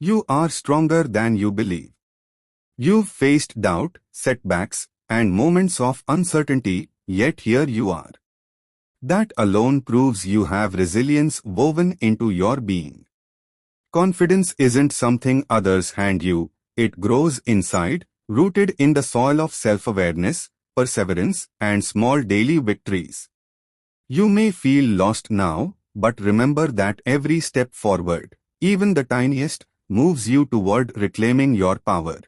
You are stronger than you believe. You've faced doubt, setbacks, and moments of uncertainty, yet here you are. That alone proves you have resilience woven into your being. Confidence isn't something others hand you, it grows inside, rooted in the soil of self-awareness, perseverance, and small daily victories. You may feel lost now, but remember that every step forward, even the tiniest, moves you toward reclaiming your power.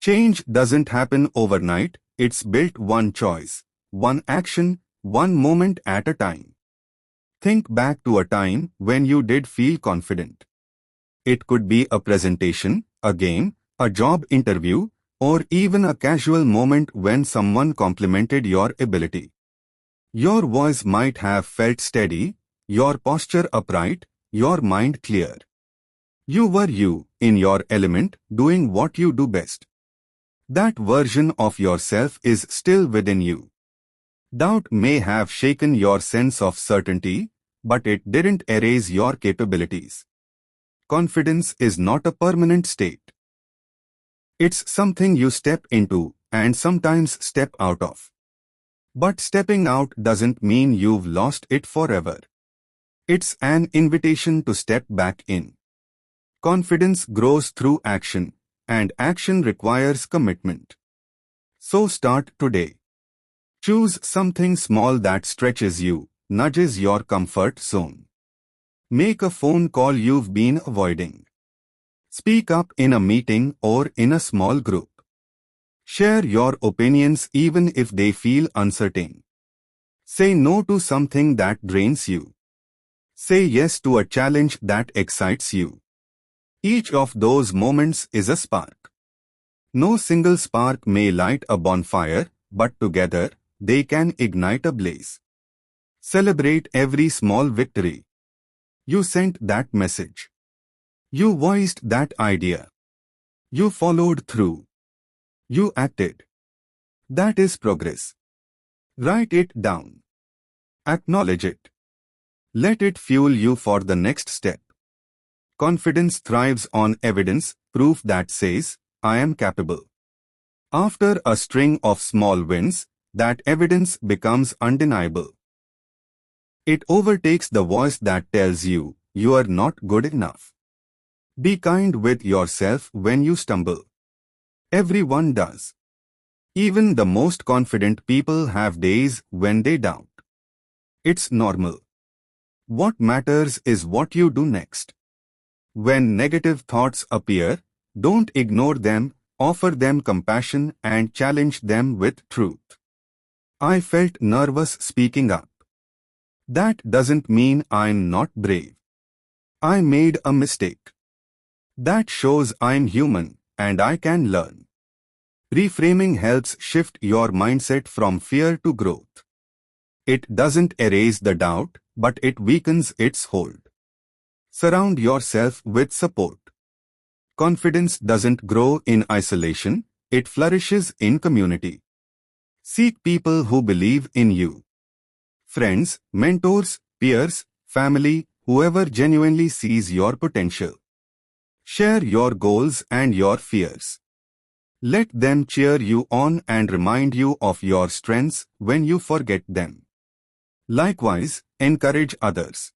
Change doesn't happen overnight, it's built one choice, one action, one moment at a time. Think back to a time when you did feel confident. It could be a presentation, a game, a job interview, or even a casual moment when someone complimented your ability. Your voice might have felt steady, your posture upright, your mind clear. You were you, in your element, doing what you do best. That version of yourself is still within you. Doubt may have shaken your sense of certainty, but it didn't erase your capabilities. Confidence is not a permanent state. It's something you step into and sometimes step out of. But stepping out doesn't mean you've lost it forever. It's an invitation to step back in. Confidence grows through action, and action requires commitment. So start today. Choose something small that stretches you, nudges your comfort zone. Make a phone call you've been avoiding. Speak up in a meeting or in a small group. Share your opinions even if they feel uncertain. Say no to something that drains you. Say yes to a challenge that excites you. Each of those moments is a spark. No single spark may light a bonfire, but together, they can ignite a blaze. Celebrate every small victory. You sent that message. You voiced that idea. You followed through. You acted. That is progress. Write it down. Acknowledge it. Let it fuel you for the next step. Confidence thrives on evidence, proof that says, I am capable. After a string of small wins, that evidence becomes undeniable. It overtakes the voice that tells you, you are not good enough. Be kind with yourself when you stumble. Everyone does. Even the most confident people have days when they doubt. It's normal. What matters is what you do next. When negative thoughts appear, don't ignore them, offer them compassion and challenge them with truth. I felt nervous speaking up. That doesn't mean I'm not brave. I made a mistake. That shows I'm human and I can learn. Reframing helps shift your mindset from fear to growth. It doesn't erase the doubt, but it weakens its hold. Surround yourself with support. Confidence doesn't grow in isolation, it flourishes in community. Seek people who believe in you. Friends, mentors, peers, family, whoever genuinely sees your potential. Share your goals and your fears. Let them cheer you on and remind you of your strengths when you forget them. Likewise, encourage others.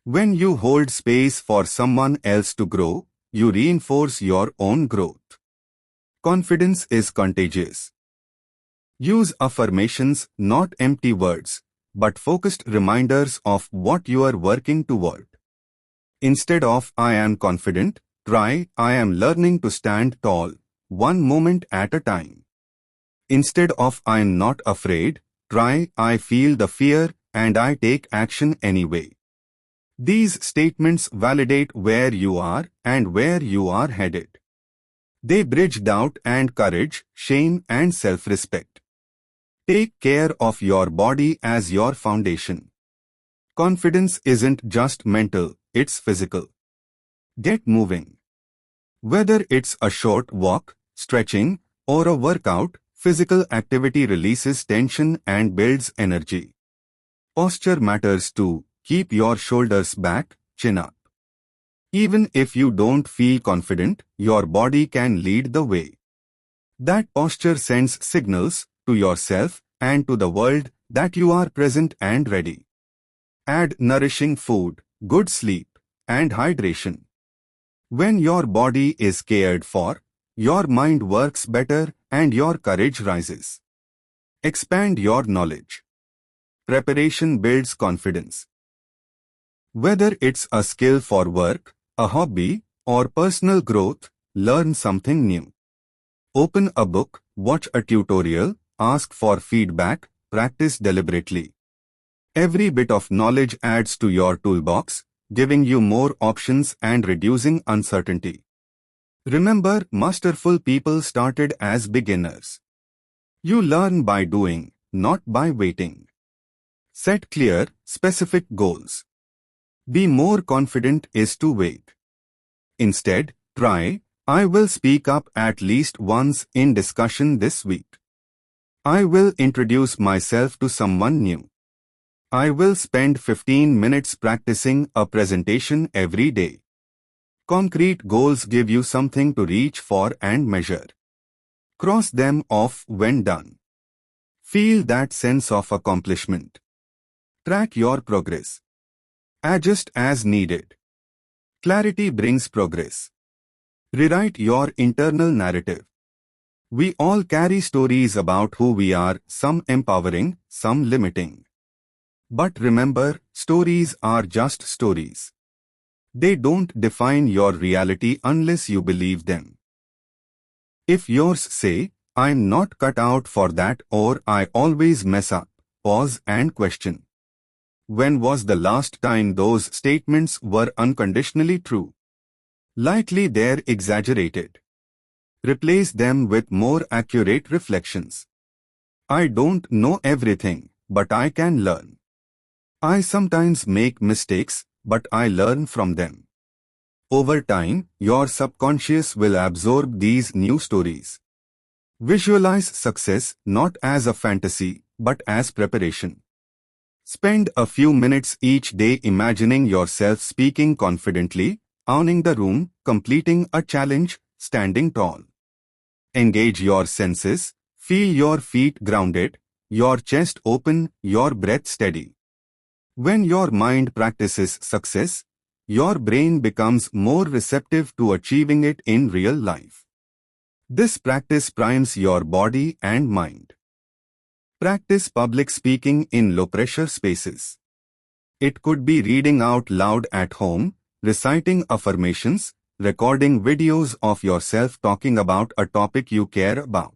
When you hold space for someone else to grow, you reinforce your own growth. Confidence is contagious. Use affirmations, not empty words, but focused reminders of what you are working toward. Instead of I am confident, try I am learning to stand tall, one moment at a time. Instead of I am not afraid, try I feel the fear and I take action anyway. These statements validate where you are and where you are headed. They bridge doubt and courage, shame and self-respect. Take care of your body as your foundation. Confidence isn't just mental, it's physical. Get moving. Whether it's a short walk, stretching, or a workout, physical activity releases tension and builds energy. Posture matters too. Keep your shoulders back, chin up. Even if you don't feel confident, your body can lead the way. That posture sends signals to yourself and to the world that you are present and ready. Add nourishing food, good sleep, and hydration. When your body is cared for, your mind works better and your courage rises. Expand your knowledge. Preparation builds confidence. Whether it's a skill for work, a hobby, or personal growth, learn something new. Open a book, watch a tutorial, ask for feedback, practice deliberately. Every bit of knowledge adds to your toolbox, giving you more options and reducing uncertainty. Remember, masterful people started as beginners. You learn by doing, not by waiting. Set clear, specific goals. Be more confident is to wait. Instead, try, I will speak up at least once in discussion this week. I will introduce myself to someone new. I will spend 15 minutes practicing a presentation every day. Concrete goals give you something to reach for and measure. Cross them off when done. Feel that sense of accomplishment. Track your progress. Adjust as needed. Clarity brings progress. Rewrite your internal narrative. We all carry stories about who we are, some empowering, some limiting. But remember, stories are just stories. They don't define your reality unless you believe them. If yours say, I'm not cut out for that, or I always mess up, pause and question. When was the last time those statements were unconditionally true? Likely they're exaggerated. Replace them with more accurate reflections. I don't know everything, but I can learn. I sometimes make mistakes, but I learn from them. Over time, your subconscious will absorb these new stories. Visualize success not as a fantasy, but as preparation. Spend a few minutes each day imagining yourself speaking confidently, owning the room, completing a challenge, standing tall. Engage your senses, feel your feet grounded, your chest open, your breath steady. When your mind practices success, your brain becomes more receptive to achieving it in real life. This practice primes your body and mind. Practice public speaking in low-pressure spaces. It could be reading out loud at home, reciting affirmations, recording videos of yourself talking about a topic you care about.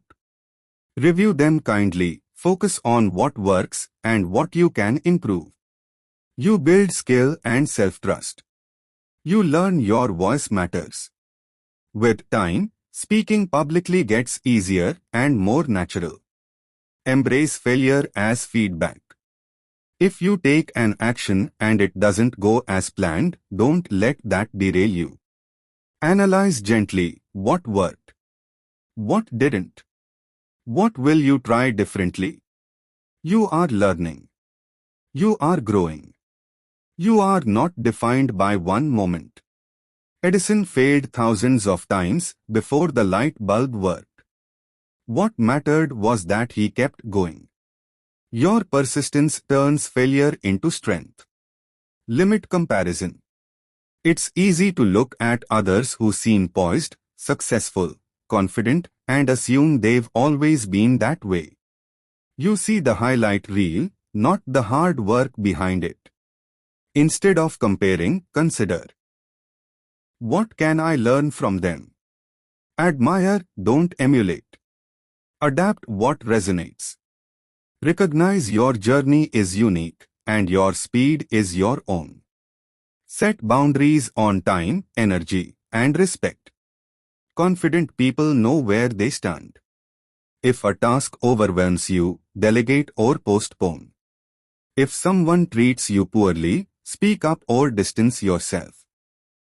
Review them kindly, focus on what works and what you can improve. You build skill and self-trust. You learn your voice matters. With time, speaking publicly gets easier and more natural. Embrace failure as feedback. If you take an action and it doesn't go as planned, don't let that derail you. Analyze gently what worked, what didn't, what will you try differently. You are learning. You are growing. You are not defined by one moment. Edison failed thousands of times before the light bulb worked. What mattered was that he kept going. Your persistence turns failure into strength. Limit comparison. It's easy to look at others who seem poised, successful, confident, and assume they've always been that way. You see the highlight reel, not the hard work behind it. Instead of comparing, consider, what can I learn from them? Admire, don't emulate. Adapt what resonates. Recognize your journey is unique, and your speed is your own. Set boundaries on time, energy, and respect. Confident people know where they stand. If a task overwhelms you, delegate or postpone. If someone treats you poorly, speak up or distance yourself.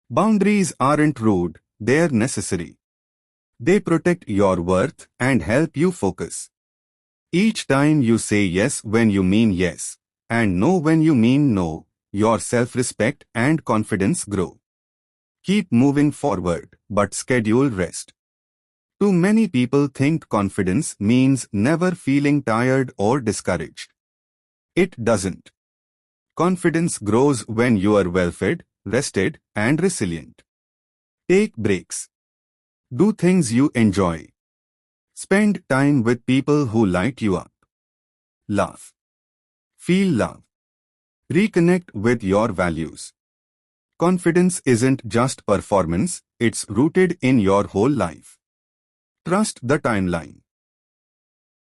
Boundaries aren't rude, they're necessary. They protect your worth and help you focus. Each time you say yes when you mean yes, and no when you mean no, your self-respect and confidence grow. Keep moving forward, but schedule rest. Too many people think confidence means never feeling tired or discouraged. It doesn't. Confidence grows when you are well-fed, rested, and resilient. Take breaks. Do things you enjoy. Spend time with people who light you up. Laugh. Feel love. Reconnect with your values. Confidence isn't just performance, it's rooted in your whole life. Trust the timeline.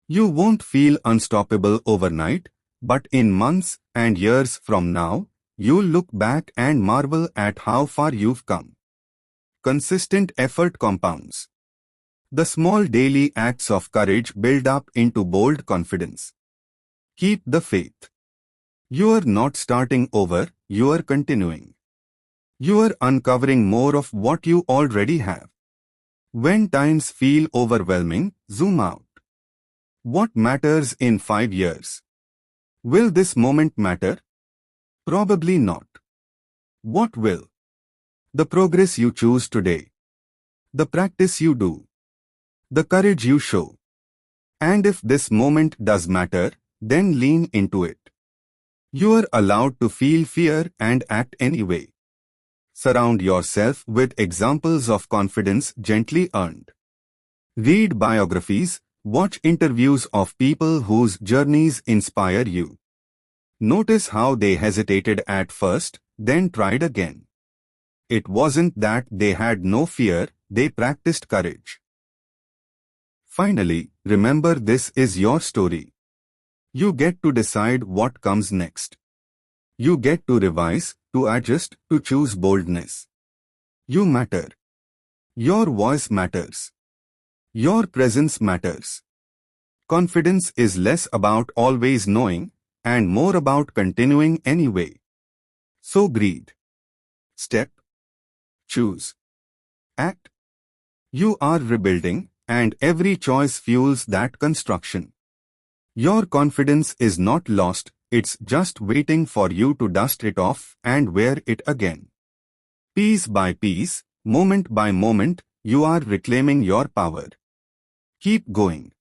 You won't feel unstoppable overnight, but in months and years from now, you'll look back and marvel at how far you've come. Consistent effort compounds. The small daily acts of courage build up into bold confidence. Keep the faith. You are not starting over, you are continuing. You are uncovering more of what you already have. When times feel overwhelming, zoom out. What matters in 5 years? Will this moment matter? Probably not. What will? The progress you choose today. The practice you do. The courage you show. And if this moment does matter, then lean into it. You are allowed to feel fear and act anyway. Surround yourself with examples of confidence gently earned. Read biographies, watch interviews of people whose journeys inspire you. Notice how they hesitated at first, then tried again. It wasn't that they had no fear, they practiced courage. Finally, remember this is your story. You get to decide what comes next. You get to revise, to adjust, to choose boldness. You matter. Your voice matters. Your presence matters. Confidence is less about always knowing, and more about continuing anyway. So breathe. Step. Choose. Act. You are rebuilding, and every choice fuels that construction. Your confidence is not lost, it's just waiting for you to dust it off and wear it again. Piece by piece, moment by moment, you are reclaiming your power. Keep going.